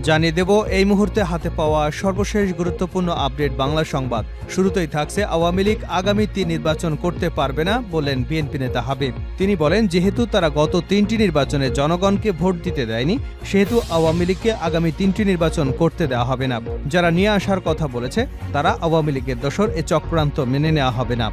জানিয়ে দেব এই মুহূর্তে হাতে পাওয়া সর্বশেষ গুরুত্বপূর্ণ আপডেট বাংলা সংবাদ। শুরুতেই থাকছে আওয়ামী লীগ আগামীতে নির্বাচন করতে পারবে না বললেন বিএনপি নেতা হাবিব। তিনি বলেন, যেহেতু তারা গত 3টি নির্বাচনে জনগণকে ভোট দিতে দেয়নি, সেহেতু আওয়ামী লীগকে আগামী 3টি নির্বাচন করতে দেওয়া হবে না। যারা নিয়ে আসার কথা বলেছে তারা আওয়ামী লীগের দোসর, এ চক্রান্ত মেনে নেওয়া হবে না।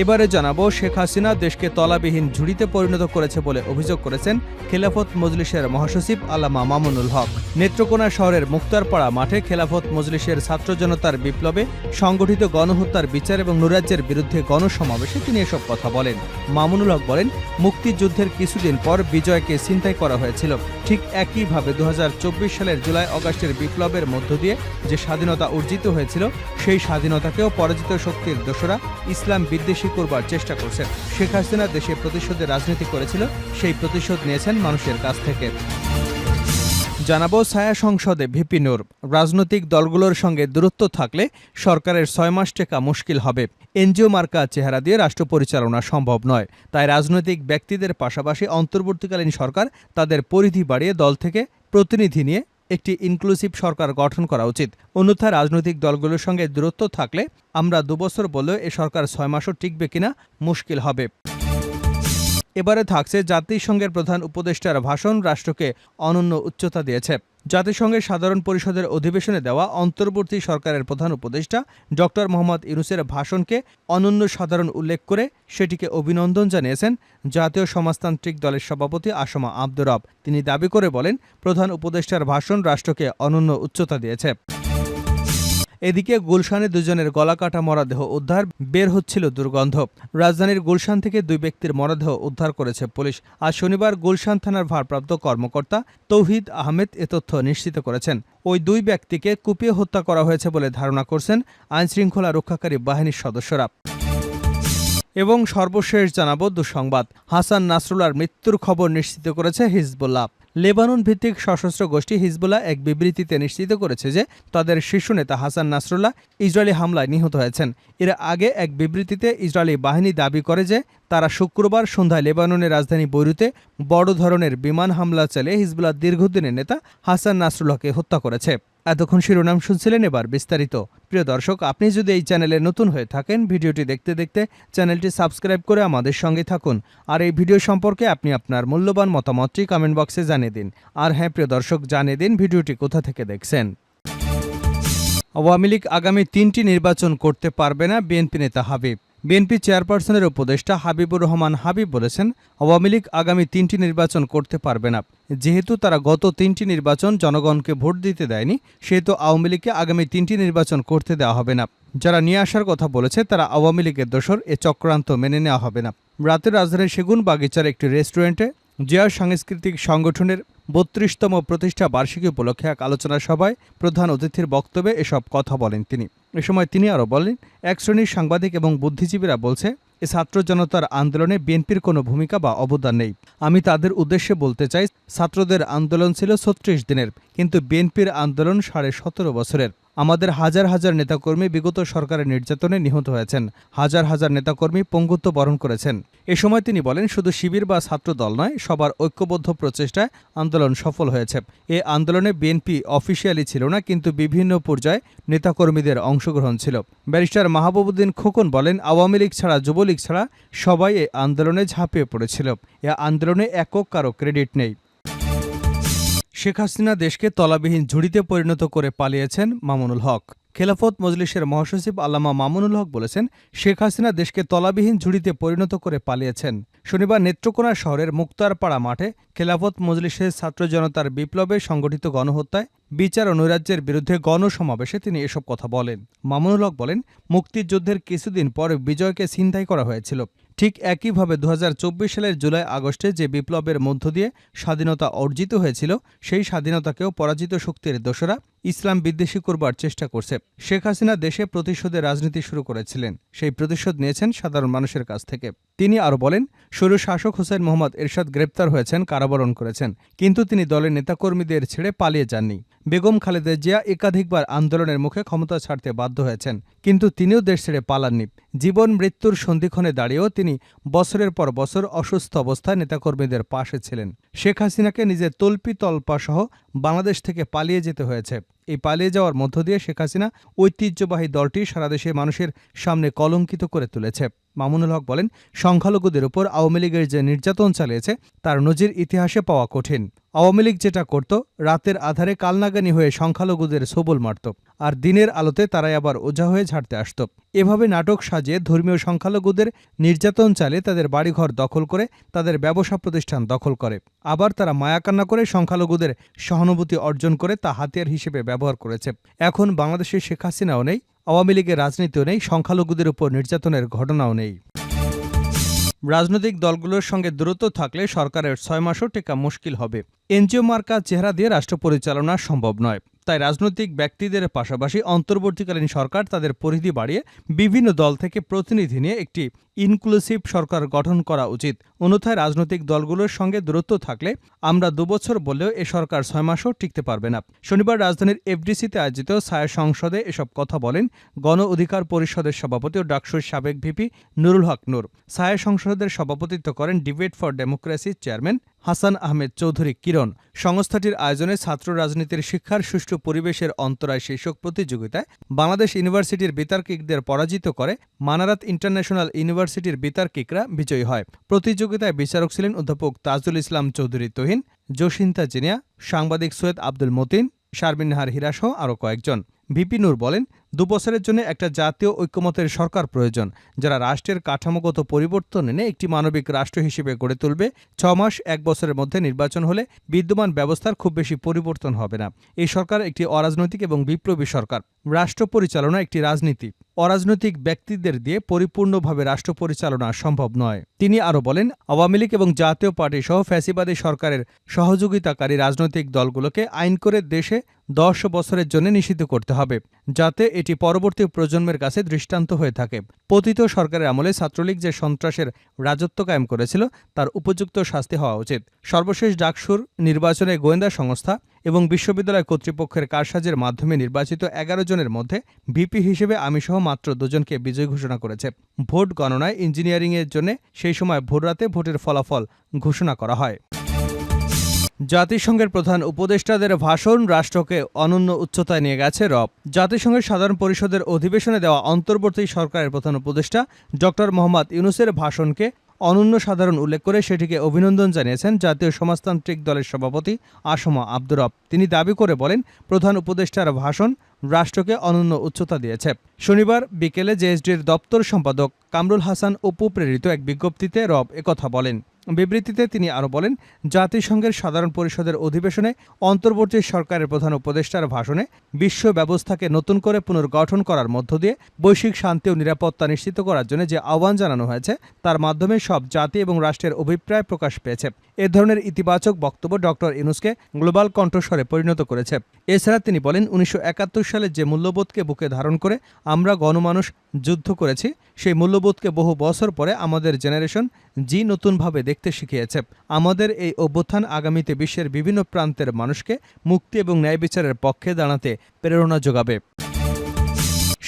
এবারে জানাবো, শেখ হাসিনা দেশকে তলাবিহীন ঝুড়িতে পরিণত করেছে বলে অভিযোগ করেছেন খেলাফত মজলিসের মহাসচিব আল্লামা মামুনুল হক। নেত্রকোনা শহরের মুক্তারপাড়া মাঠে খেলাফত মজলিসের ছাত্র জনতার বিপ্লবে সংগঠিত গণহত্যার বিচার এবং নৈরাজ্যের বিরুদ্ধে গণসমাবেশে তিনি এসব কথা বলেন। মামুনুল হক বলেন, মুক্তিযুদ্ধের কিছুদিন পর বিজয়কে ছিনতাই করা হয়েছিল। ঠিক একইভাবে 2024 সালের জুলাই আগস্টের বিপ্লবের মধ্য দিয়ে যে স্বাধীনতা অর্জিত হয়েছিল, সেই স্বাধীনতাকেও পরাজিত শক্তির দোসরা ইসলাম বিদ্বেষী করবার চেষ্টা করছেন। শেখ হাসিনা দেশে প্রতিশোধের রাজনীতি করেছিল, সেই প্রতিশোধ নিয়েছেন মানুষের কাছ থেকে। জানাবো, ছায়া সংসদে ভিপি নূর, রাজনৈতিক দলগুলোর সঙ্গে দূরত্ব থাকলে সরকারের 6 মাস টেকা মুশকিল হবে। এনজিও মার্কা চেহারা দিয়ে রাষ্ট্র পরিচালনা সম্ভব নয়, তাই রাজনৈতিক ব্যক্তিদের পাশাপাশি অন্তর্বর্তীকালীন সরকার তাদের পরিধি বাড়িয়ে দল থেকে প্রতিনিধি নিয়ে একটি ইনক্লুসিভ সরকার গঠন করা উচিত। অন্যথায় রাজনৈতিক দলগুলোর সঙ্গে দূরত্ব থাকলে আমরা 2 বছর বললেও এ সরকার 6 মাসও টিকবে কিনা মুশকিল হবে। এবারে থাকছে জাতিসংঘের প্রধান উপদেষ্টার ভাষণ, রাষ্ট্রকে অনন্য উচ্চতা দিয়েছে। জাতিসংঘের সাধারণ পরিষদের অধিবেশনে দেওয়া অন্তর্বর্তী সরকারের প্রধান উপদেষ্টা ড মোহাম্মদ ইউনূসের ভাষণকে অনন্য সাধারণ উল্লেখ করে সেটিকে অভিনন্দন জানিয়েছেন জাতীয় সমাজতান্ত্রিক দলের সভাপতি আসমা আব্দুর রব। তিনি দাবি করে বলেন, প্রধান উপদেষ্টার ভাষণ রাষ্ট্রকে অনন্য উচ্চতা দিয়েছে। এদিকে গুলশানে 2 জনের গলাকাটা মরদেহ উদ্ধার, বের হচ্ছিল দুর্গন্ধ। রাজধানীর গুলশান থেকে 2 ব্যক্তির মরদেহ উদ্ধার করেছে পুলিশ। আজ শনিবার গুলশান থানার ভারপ্রাপ্ত কর্মকর্তা তৌহিদ আহমেদ এ তথ্য নিশ্চিত করেছেন। ওই 2 ব্যক্তিকে কুপিয়ে হত্যা করা হয়েছে বলে ধারণা করছেন আইনশৃঙ্খলা রক্ষাকারী বাহিনীর সদস্যরা। এবং সর্বশেষ জানাবো দুঃসংবাদ, হাসান নাসরুল্লাহর মৃত্যুর খবর নিশ্চিত করেছে হিজবুল্লাহ। লেবানন ভিত্তিক সশস্ত্র গোষ্ঠী হিজবুল্লাহ এক বিবৃতিতে নিশ্চিত করেছে যে তাদের শীর্ষ নেতা হাসান নাসরুল্লাহ ইসরায়েলি হামলায় নিহত হয়েছেন। এর আগে এক বিবৃতিতে ইসরায়েলি বাহিনী দাবি করে যে তারা শুক্রবার সন্ধ্যায় লেবাননের রাজধানী বৈরুতে বড় ধরনের বিমান হামলা চালিয়ে হিজবুল্লাহ দীর্ঘদিনের নেতা হাসান নাসরুল্লাহকে হত্যা করেছে। এতক্ষণ শিরোনাম শুনছিলেন, এবার বিস্তারিত। প্রিয় দর্শক, আপনি যদি এই চ্যানেলে নতুন হয়ে থাকেন, ভিডিওটি দেখতে দেখতে চ্যানেলটি সাবস্ক্রাইব করে আমাদের সঙ্গে থাকুন। আর এই ভিডিও সম্পর্কে আপনি আপনার মূল্যবান মতামতটি কমেন্ট বক্সে জানিয়ে দিন। আর হ্যাঁ প্রিয় দর্শক, জানিয়ে দিন ভিডিওটি কোথা থেকে দেখছেন। আওয়ামী লীগ আগামী 3টি নির্বাচন করতে পারবে না, বিএনপি নেতা হাবিব। বিএনপি চেয়ারপারসনের উপদেষ্টা হাবিবুর রহমান হাবিব বলেছেন, আওয়ামী লীগ আগামী 3টি নির্বাচন করতে পারবে না। যেহেতু তারা গত 3টি নির্বাচন জনগণকে ভোট দিতে দেয়নি, সেহেতু আওয়ামী লীগকে আগামী 3টি নির্বাচন করতে দেওয়া হবে না। যারা নিয়ে আসার কথা বলেছে তারা আওয়ামী লীগের দোসর, এ চক্রান্ত মেনে নেওয়া হবে না। রাতে রাজধানীর সেগুন বাগিচার একটি রেস্টুরেন্টে জিয়া সাংস্কৃতিক সংগঠনের 32তম প্রতিষ্ঠা বার্ষিকী উপলক্ষে এক আলোচনা সভায় প্রধান অতিথির বক্তব্যে এসব কথা বলেন তিনি। এ সময় তিনি আরও বলেন, এক শ্রেণীর সাংবাদিক এবং বুদ্ধিজীবীরা বলছে এ ছাত্র জনতার আন্দোলনে বিএনপির কোনো ভূমিকা বা অবদান নেই। আমি তাদের উদ্দেশ্যে বলতে চাই, ছাত্রদের আন্দোলন ছিল 36 দিনের, কিন্তু বিএনপির আন্দোলন 17.5 বছরের। আমাদের হাজার হাজার নেতাকর্মী বিগত সরকারের নির্যাতনে নিহত হয়েছেন, হাজার হাজার নেতাকর্মী পঙ্গুত্ব বরণ করেছেন। এ সময় তিনি বলেন, শুধু শিবির বা ছাত্র দল নয়, সবার ঐক্যবদ্ধ প্রচেষ্টায় আন্দোলন সফল হয়েছে। এ আন্দোলনে বিএনপি অফিসিয়ালি ছিল না, কিন্তু বিভিন্ন পর্যায়ে নেতাকর্মীদের অংশগ্রহণ ছিল। ব্যারিস্টার মাহবুবউদ্দিন খোকন বলেন, আওয়ামী লীগ ছাড়া, যুবলীগ ছাড়া সবাই এ আন্দোলনে ঝাঁপিয়ে পড়েছিল। এ আন্দোলনে একক কারো ক্রেডিট নেই। শেখ হাসিনা দেশকে তলাবিহীন ঝুড়িতে পরিণত করে পালিয়েছেন মামুনুল হক। খেলাফত মজলিসের মহাসচিব আল্লামা মামুনুল হক বলেছেন, শেখ হাসিনা দেশকে তলাবিহীন ঝুড়িতে পরিণত করে পালিয়েছেন। শনিবার নেত্রকোনা শহরের মুক্তারপাড়া মাঠে খেলাফত মজলিসের ছাত্র জনতার বিপ্লবে সংগঠিত গণহত্যায় বিচার ও নৈরাজ্যের বিরুদ্ধে গণসমাবেশে তিনি এসব কথা বলেন। মামুনুল হক বলেন, মুক্তিযুদ্ধের কিছুদিন পর বিজয়কে ছিনতাই করা হয়েছিল। ঠিক একইভাবে 2024 সালের জুলাই আগস্টে যে বিপ্লবের মধ্য দিয়ে স্বাধীনতা অর্জিত হয়েছিল, সেই স্বাধীনতাকেও পরাজিত শক্তির দোসরা ইসলাম বিদ্বেষী করবার চেষ্টা করছে। শেখ হাসিনা দেশে প্রতিশোধের রাজনীতি শুরু করেছিলেন, সেই প্রতিশোধ নিয়েছেন সাধারণ মানুষের কাছ থেকে। তিনি আরও বলেন, স্বৈরশাসক হোসেন মোহাম্মদ এরশাদ গ্রেপ্তার হয়েছেন, কারাবরণ করেছেন, কিন্তু তিনি দলের নেতাকর্মীদের ছেড়ে পালিয়ে যাননি। বেগম খালেদা জিয়া একাধিকবার আন্দোলনের মুখে ক্ষমতা ছাড়তে বাধ্য হয়েছেন, কিন্তু তিনিও দেশ ছেড়ে পালাননি। জীবন মৃত্যুর সন্ধিক্ষণে দাঁড়িয়েও তিনি বছরের পর বছর অসুস্থ অবস্থায় নেতাকর্মীদের পাশে ছিলেন। শেখ হাসিনাকে নিজের তল্পা সহ বাংলাদেশ থেকে পালিয়ে যেতে হয়েছে। এই পালিয়ে যাওয়ার মধ্য দিয়ে শেখ হাসিনা ঐতিহ্যবাহী দলটি সারা দেশের মানুষের সামনে কলঙ্কিত করে তুলেছে। মামুনুল হক বলেন, সংখ্যালঘুদের উপর আওয়ামী লীগের যে নির্যাতন চালিয়েছে তার নজির ইতিহাসে পাওয়া কঠিন। আওয়ামী লীগ যেটা করত, রাতের আধারে কালনাগানি হয়ে সংখ্যালঘুদের সবল মারত, আর দিনের আলোতে তারাই আবার ওঝা হয়ে ঝাড়তে আসত। এভাবে নাটক সাজিয়ে ধর্মীয় সংখ্যালঘুদের নির্যাতন চালিয়ে তাদের বাড়িঘর দখল করে, তাদের ব্যবসা প্রতিষ্ঠান দখল করে। আবার তারা মায়াকান্না করে সংখ্যালঘুদের সহানুভূতি অর্জন করে তা হাতিয়ার হিসেবে ব্যবহার করেছে। এখন বাংলাদেশে শেখ হাসিনাও নেই, আওয়ামী লীগের রাজনীতিও নেই, সংখ্যালঘুদের উপর নির্যাতনের ঘটনাও নেই। রাজনৈতিক দলগুলোর সঙ্গে দূরত্ব থাকলে সরকারের 6 মাসও টেকা মুশকিল হবে। এনজিও মার্কা চেহারা দিয়ে রাষ্ট্র পরিচালনা সম্ভব নয়। তাই রাজনৈতিক ব্যক্তিদের পাশাপাশি অন্তর্বর্তীকালীন সরকার তাদের পরিধি বাড়িয়ে বিভিন্ন দল থেকে প্রতিনিধি নিয়ে একটি ইনক্লুসিভ সরকার গঠন করা উচিত। অন্যথায় রাজনৈতিক দলগুলোর সঙ্গে দূরত্ব থাকলে আমরা 2 বছর বললেও এ সরকার 6 মাসও টিকতে পারবে না। শনিবার রাজধানীর এফডিসিতে আয়োজিত ছায়া সংসদে এসব কথা বলেন গণ অধিকার পরিষদের সভাপতি ও ডাকসুর সাবেক ভিপি নুরুল হক নূর। ছায়া সংসদের সভাপতিত্ব করেন ডিবেট ফর ডেমোক্রেসির চেয়ারম্যান হাসান আহমেদ চৌধুরী কিরণ। সংস্থাটির আয়োজনে ছাত্র রাজনীতির শিক্ষার সুষ্ঠু পরিবেশের অন্তরায় শীর্ষক প্রতিযোগিতায় বাংলাদেশ ইউনিভার্সিটির বিতার্কিকদের পরাজিত করে মানারাত ইন্টারন্যাশনাল ইউনিভার্সিটির বিতার্কিকরা বিজয়ী হয়। প্রতিযোগিতায় বিচারক ছিলেন অধ্যাপক তাজুল ইসলাম চৌধুরী তুহিন, জসিন্তা জিনিয়া, সাংবাদিক সৈয়দ আব্দুল মতিন, শারমিন নাহার হীরাসহ আরও কয়েকজন। ভিপি নূর বলেন, 2 বছরের জন্য একটা জাতীয় ঐক্যমতের সরকার প্রয়োজন, যারা রাষ্ট্রের কাঠামোগত পরিবর্তন এনে একটি মানবিক রাষ্ট্র হিসেবে গড়ে তুলবে। 6 মাস 1 বছরের মধ্যে নির্বাচন হলে বিদ্যমান ব্যবস্থার খুব বেশি পরিবর্তন হবে না। এই সরকার একটি অরাজনৈতিক এবং বিপ্লবী সরকার। রাষ্ট্র পরিচালনা একটি রাজনীতি। অরাজনৈতিক ব্যক্তিদের দিয়ে পরিপূর্ণভাবে রাষ্ট্র পরিচালনা সম্ভব নয়। তিনি আরও বলেন, আওয়ামী লীগ এবং জাতীয় পার্টি সহ ফ্যাসিবাদী সরকারের সহযোগিতাকারী রাজনৈতিক দলগুলোকে আইন করে দেশে 10 বছরের জন্য নিষিদ্ধ করতে হবে, যাতে এটি পরবর্তী প্রজন্মের কাছে দৃষ্টান্ত হয়ে থাকে। পতিত সরকারের আমলে ছাত্রলীগ যে সন্ত্রাসের রাজত্ব কায়েম করেছিল তার উপযুক্ত শাস্তি হওয়া উচিত। সর্বশেষ ডাকসুর নির্বাচনে গোয়েন্দা সংস্থা এবং বিশ্ববিদ্যালয় কর্তৃপক্ষের কারসাজের মাধ্যমে নির্বাচিত 11 জনের মধ্যে ভিপি হিসেবে আমিসহ মাত্র 2 জনকে বিজয়ী ঘোষণা করেছে। ভোট গণনায় ইঞ্জিনিয়ারিংয়ের জন্য সেই সময় ভোররাতে ভোটের ফলাফল ঘোষণা করা হয়। জাতিসংঘের প্রধান উপদেষ্টাদের ভাষণ রাষ্ট্রকে অনন্য উচ্চতায় নিয়ে গেছে রব। জাতিসংঘের সাধারণ পরিষদের অধিবেশনে দেওয়া অন্তর্বর্তী সরকারের প্রধান উপদেষ্টা ড মোহাম্মদ ইউনূসের ভাষণকে অনন্য সাধারণ উল্লেখ করে সেটিকে অভিনন্দন জানিয়েছেন জাতীয় সমাজতান্ত্রিক দলের সভাপতি আসমা আব্দুর রব। তিনি দাবি করে বলেন, প্রধান উপদেষ্টার ভাষণ রাষ্ট্রকে অনন্য উচ্চতা দিয়েছে। শনিবার বিকেলে জেএসডির দপ্তর সম্পাদক কামরুল হাসান অপু প্রেরিত এক বিজ্ঞপ্তিতে রব একথা বলেন। বিবৃতিতে তিনি আরও বলেন, জাতিসংঘের সাধারণ পরিষদের অধিবেশনে অন্তর্বর্তী সরকারের প্রধান উপদেষ্টার ভাষণে বিশ্ব ব্যবস্থাকে নতুন করে পুনর্গঠন করার মধ্য দিয়ে বৈশ্বিক শান্তি ও নিরাপত্তা নিশ্চিত করার জন্য যে আহ্বান জানানো হয়েছে তার মাধ্যমে সব জাতি এবং রাষ্ট্রের অভিপ্রায় প্রকাশ পেয়েছে। এ ধরনের ইতিবাচক বক্তব্য ড ইউনূসকে গ্লোবাল কণ্ঠস্বরে পরিণত করেছে। এছাড়া তিনি বলেন, 1971 সালে যে মূল্যবোধকে বুকে ধারণ করে আমরা গণমানুষ যুদ্ধ করেছি, সেই মূল্যবোধকে বহু বছর পরে আমাদের জেনারেশন জি নতুনভাবে দেখতে শিখিয়েছে। আমাদের এই অভ্যুত্থান আগামীতে বিশ্বের বিভিন্ন প্রান্তের মানুষকে মুক্তি এবং ন্যায় বিচারের পক্ষে দাঁড়াতে প্রেরণা যোগাবে।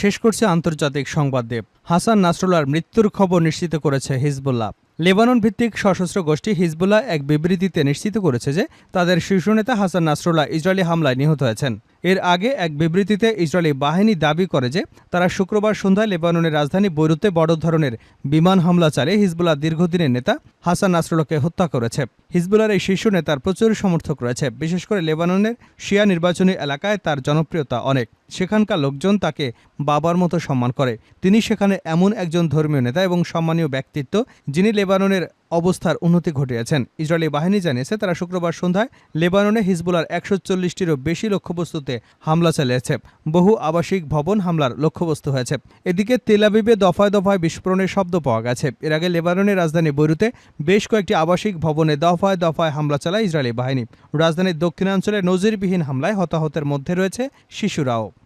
শেষ করছে আন্তর্জাতিক সংবাদ দেব। হাসান নাসরুল্লাহর মৃত্যুর খবর নিশ্চিত করেছে হিজবুল্লাহ। লেবানন ভিত্তিক সশস্ত্র গোষ্ঠী হিজবুল্লাহ এক বিবৃতিতে নিশ্চিত করেছে যে তাদের শীর্ষ নেতা হাসান নাসরুল্লাহ ইসরায়েলি হামলায় নিহত হয়েছেন। এর আগে এক বিবৃতিতে ইসরায়েলি বাহিনী দাবি করে যে তারা শুক্রবার সন্ধ্যায় লেবাননের রাজধানী বৈরুতে বড় ধরনের বিমান হামলা চালিয়ে হিজবুল্লাহ দীর্ঘদিনের নেতা হাসান নাসরুল্লাহকে হত্যা করেছে। হিজবুল্লাহর এই শীর্ষ নেতার প্রচুর সমর্থক রয়েছে। বিশেষ করে লেবাননের শিয়া নির্বাচনী এলাকায় তার জনপ্রিয়তা অনেক। সেখানকার লোকজন তাকে বাবার মতো সম্মান করে। তিনি সেখানে এমন একজন ধর্মীয় নেতা এবং সম্মানীয় ব্যক্তিত্ব যিনি লেবাননের অবস্থার উন্নতি ঘটিয়েছেন। ইসরায়েলি বাহিনী জানিয়েছে তারা শুক্রবার সন্ধ্যায় লেবাননে হিজবুলার 140টিরও বেশি লক্ষ্যবস্তুতে হামলা চালিয়েছে। বহু আবাসিক ভবন হামলার লক্ষ্যবস্তু হয়েছে। এদিকে তেল আবিবে দফায় দফায় বিস্ফোরণের শব্দ পাওয়া গেছে। এর আগে লেবাননের রাজধানী বৈরুতে বেশ কয়েকটি আবাসিক ভবনে দফায় দফায় হামলা চালায় ইসরায়েলি বাহিনী। রাজধানীর দক্ষিণাঞ্চলে নজিরবিহীন হামলায় হতাহতের মধ্যে রয়েছে শিশুরাও।